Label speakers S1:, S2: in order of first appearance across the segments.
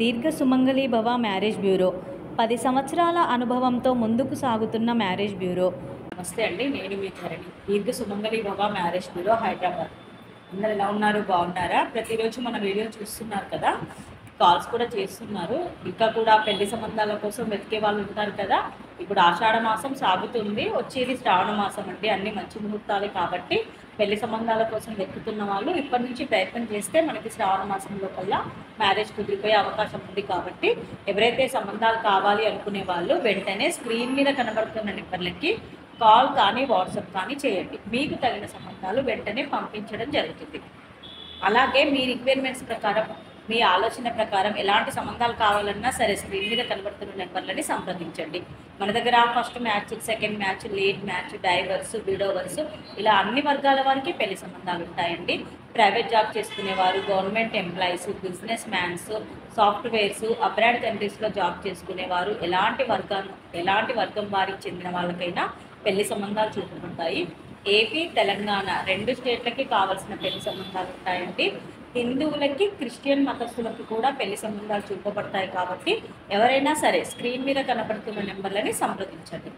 S1: దీర్ఘ సుమంగళి భవ marriage bureau 10 సంవత్సరాల అనుభవంతో ముందుకు సాగుతున్న మ్యారేజ్ బ్యూరో.
S2: నమస్తే అండి, నేను మీ ధరణి. దీర్ఘ సుమంగళి భవ మ్యారేజ్ బ్యూరో, హైదరాబాద్. అందరు ఎలా ఉన్నారు? బాగున్నారా? ప్రతిరోజు మన వీడియో చూస్తున్నారు కదా, కాల్స్ కూడా చేస్తున్నారు. ఇంకా కూడా పెళ్లి సంబంధాల కోసం వెతికే వాళ్ళు ఉంటారు కదా. ఇప్పుడు ఆషాఢ మాసం సాగుతుంది, వచ్చేది శ్రావణ మాసం అండి. అన్ని మంచి ముహూర్తాలే కాబట్టి పెళ్లి సంబంధాల కోసం వెతుకుతున్న వాళ్ళు ఇప్పటి నుంచి ప్రయత్నం చేస్తే మనకి శ్రావణ మాసంలో కల్లా మ్యారేజ్ కుదిరిపోయే అవకాశం ఉంది. కాబట్టి ఎవరైతే సంబంధాలు కావాలి అనుకునే వాళ్ళు వెంటనే స్క్రీన్ మీద కనబడుతున్న నెంబర్లకి కాల్ కానీ వాట్సాప్ కానీ చేయండి. మీకు తగిన సంబంధాలు వెంటనే పంపించడం జరుగుతుంది. అలాగే మీ రిక్వైర్మెంట్స్ ప్రకారం, మీ ఆలోచన ప్రకారం ఎలాంటి సంబంధాలు కావాలన్నా సరే స్క్రీన్ మీద కనబడుతున్న నెంబర్లని సంప్రదించండి. మన దగ్గర first match, second match, late match, divorcees, widowers, ఇలా అన్ని వర్గాల వారికి పెళ్లి సంబంధాలు ఉంటాయండి. ప్రైవేట్ జాబ్ చేసుకునేవారు, government employees, business mans, softwares, abroad కంట్రీస్లో జాబ్ చేసుకునేవారు, ఎలాంటి వర్గం వారికి చెందిన వాళ్ళకైనా పెళ్లి సంబంధాలు చూపబడతాయి. ఏపీ, తెలంగాణ 2 స్టేట్లకి కావాల్సిన పెళ్లి సంబంధాలు ఉంటాయండి. హిందువులకి, క్రిస్టియన్ మతస్థులకు కూడా పెళ్లి సంబంధాలు చూపబడతాయి. కాబట్టి ఎవరైనా సరే స్క్రీన్ మీద కనబడుతున్న నెంబర్లని సంప్రదించండి.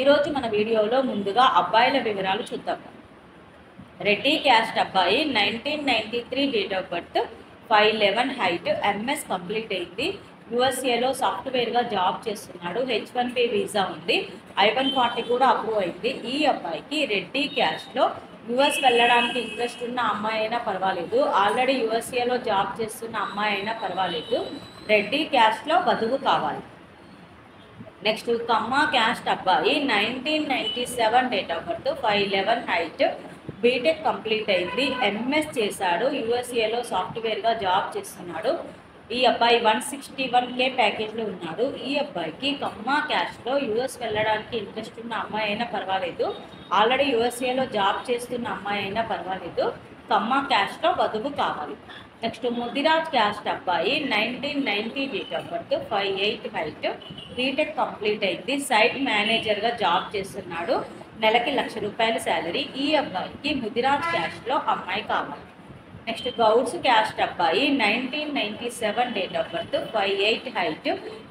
S2: ఈరోజు మన వీడియోలో ముందుగా అబ్బాయిల వివరాలు చూద్దాం. రెడ్డి క్యాస్ట్ అబ్బాయి, 1993 date of birth, 5'11" height, MS complete అయింది. యూఎస్ఏలో సాఫ్ట్వేర్గా జాబ్ చేస్తున్నాడు. H1B వీసా ఉంది. I-140 కూడా అప్రూవ్ అయింది. ఈ అబ్బాయికి రెడ్డి క్యాస్ట్లో యూఎస్ వెళ్ళడానికి ఇంట్రెస్ట్ ఉన్న అమ్మాయి అయినా పర్వాలేదు, ఆల్రెడీ యూఎస్ఏలో జాబ్ చేస్తున్న అమ్మాయి అయినా పర్వాలేదు, రెడ్డి క్యాస్ట్లో వధువు కావాలి. నెక్స్ట్ కమ్మ క్యాస్ట్ అబ్బాయి, 1997 date of birth, 5'11" height, BTech complete అయింది. ఎంఎస్ చేశాడు. యూఎస్ఏలో సాఫ్ట్వేర్గా జాబ్ చేస్తున్నాడు. ఈ అబ్బాయి 161K ప్యాకేజ్లో ఉన్నాడు. ఈ అబ్బాయికి కమ్మ క్యాస్ట్లో యూఎస్ వెళ్ళడానికి ఇంట్రెస్ట్ ఉన్న అమ్మాయి అయినా పర్వాలేదు, ఆల్రెడీ యూఎస్ఏలో జాబ్ చేస్తున్న అమ్మాయి అయినా పర్వాలేదు, కమ్మ క్యాస్ట్లో వధువు కావాలి. నెక్స్ట్ ముదిరాజ్ క్యాస్ట్ అబ్బాయి, 1990 date of birth, 5'8" height, BTech complete అయింది. సైట్ మేనేజర్గా జాబ్ చేస్తున్నాడు. నెలకి ₹1,00,000 శాలరీ. ఈ అబ్బాయికి ముదిరాజ్ క్యాస్ట్లో అమ్మాయి కావాలి. నెక్స్ట్ గౌడ్స్ క్యాస్ట్ అబ్బాయి, 1997 date of birth, 5'8" height,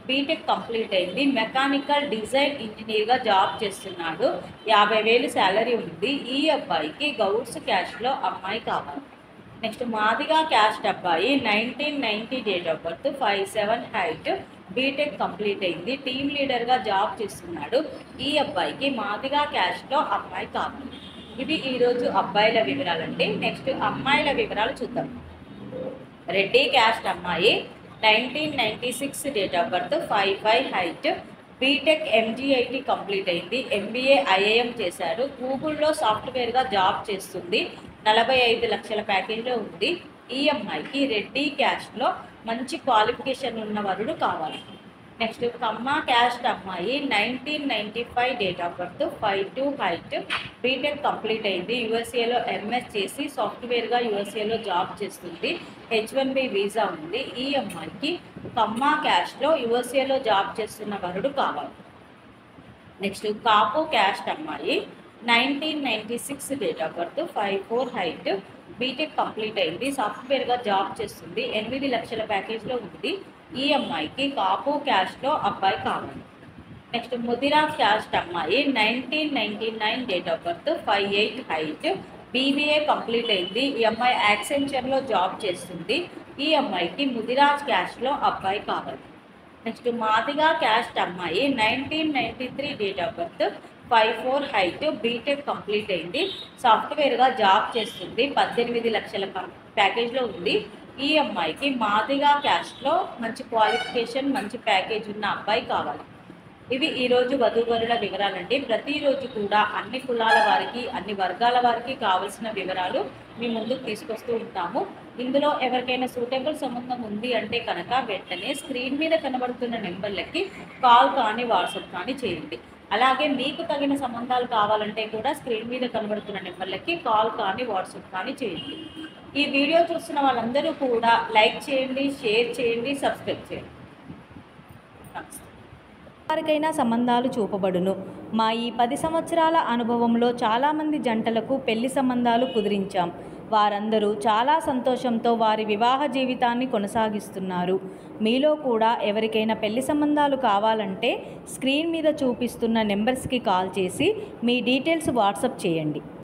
S2: BTech complete అయింది. మెకానికల్ డిజైన్ ఇంజనీర్గా జాబ్ చేస్తున్నాడు. 50,000 శాలరీ ఉంది. ఈ అబ్బాయికి గౌడ్స్ క్యాస్ట్లో అమ్మాయి కావాలి. నెక్స్ట్ మాదిగా క్యాస్ట్ అబ్బాయి, 1990 date of birth, 5'7" height, BTech complete అయింది. టీమ్ లీడర్గా జాబ్ చేస్తున్నాడు. ఈ అబ్బాయికి మాదిగా క్యాస్ట్లో అమ్మాయి కావాలి. ఇవి ఈరోజు అబ్బాయిల వివరాలండి. నెక్స్ట్ అమ్మాయిల వివరాలు చూద్దాం. రెడ్డి క్యాస్ట్ అమ్మాయి, 1996 date of birth, 5'5" height, BTech MGIT complete అయింది. MBA IIM చేశారు. గూగుల్లో సాఫ్ట్వేర్గా జాబ్ చేస్తుంది. 45 లక్షల ప్యాకేజ్లో ఉంది. ఈ అమ్మాయికి రెడ్డి క్యాస్ట్లో మంచి క్వాలిఫికేషన్ ఉన్న వరుడు కావాలి. నెక్స్ట్ కమ్మ క్యాస్ట్ అమ్మాయి, 1995 date of birth, 5'2" height, BTech complete అయింది. యూఎస్ఏలో ఎంఎస్ చేసి సాఫ్ట్వేర్గా యూఎస్ఏలో జాబ్ చేస్తుంది. H1B వీసా ఉంది. ఈ అమ్మాయికి కమ్మ క్యాస్ట్లో యూఎస్ఏలో జాబ్ చేస్తున్న వరుడు కావాలి. నెక్స్ట్ కాపు క్యాస్ట్ అమ్మాయి, 1996 date of birth, 5'4" height, BTech complete అయింది. సాఫ్ట్వేర్గా జాబ్ చేస్తుంది. 8 లక్షల ప్యాకేజ్లో ఉంది. ఈ అమ్మాయికి కాపు క్యాస్ట్లో అబ్బాయి కావాలి. నెక్స్ట్ ముదిరాజ్ క్యాస్ట్ అమ్మాయి, 1999 date of birth, 5'8" height, BBA complete అయింది. ఈ అమ్మాయి యాక్సెంచర్లో జాబ్ చేస్తుంది. ఈ అమ్మాయికి ముదిరాజ్ క్యాస్ట్లో అబ్బాయి కావాలి. నెక్స్ట్ మాదిగా క్యాస్ట్ అమ్మాయి, 1993 date of birth, 5'4" height, BTech complete అయింది. సాఫ్ట్వేర్గా జాబ్ చేస్తుంది. 18 లక్షల ప్యాకేజ్లో ఉంది. ఈ అమ్మాయికి మాదిగా క్యాస్ట్లో మంచి క్వాలిఫికేషన్, మంచి ప్యాకేజ్ ఉన్న అబ్బాయి కావాలి. ఇవి ఈరోజు వధూవరుల వివరాలండి. ప్రతిరోజు కూడా అన్ని కులాల వారికి, అన్ని వర్గాల వారికి కావాల్సిన వివరాలు మీ ముందుకు తీసుకొస్తూ ఉంటాము. ఇందులో ఎవరికైనా సూటబుల్ సంబంధం ఉంది అంటే కనుక వెంటనే స్క్రీన్ మీద కనబడుతున్న నెంబర్లకి కాల్ కానీ వాట్సాప్ కానీ చేయండి. అలాగే మీకు తగిన సంబంధాలు కావాలంటే కూడా స్క్రీన్ మీద కనబడుతున్న నెంబర్లకి కాల్ కానీ వాట్సాప్ కానీ చేయండి. ఈ వీడియో చూస్తున్న వాళ్ళందరూ కూడా లైక్ చేయండి, షేర్ చేయండి, సబ్స్క్రైబ్ చేయండి.
S1: వారికైనా సంబంధాలు చూపబడును. మా ఈ 10 సంవత్సరాల అనుభవంలో చాలామంది జంటలకు పెళ్లి సంబంధాలు కుదిరించాం. వారందరూ చాలా సంతోషంతో వారి వివాహ జీవితాన్ని కొనసాగిస్తున్నారు. మీలో కూడా ఎవరికైనా పెళ్లి సంబంధాలు కావాలంటే స్క్రీన్ మీద చూపిస్తున్న నెంబర్స్కి కాల్ చేసి మీ డీటెయిల్స్ వాట్సాప్ చేయండి.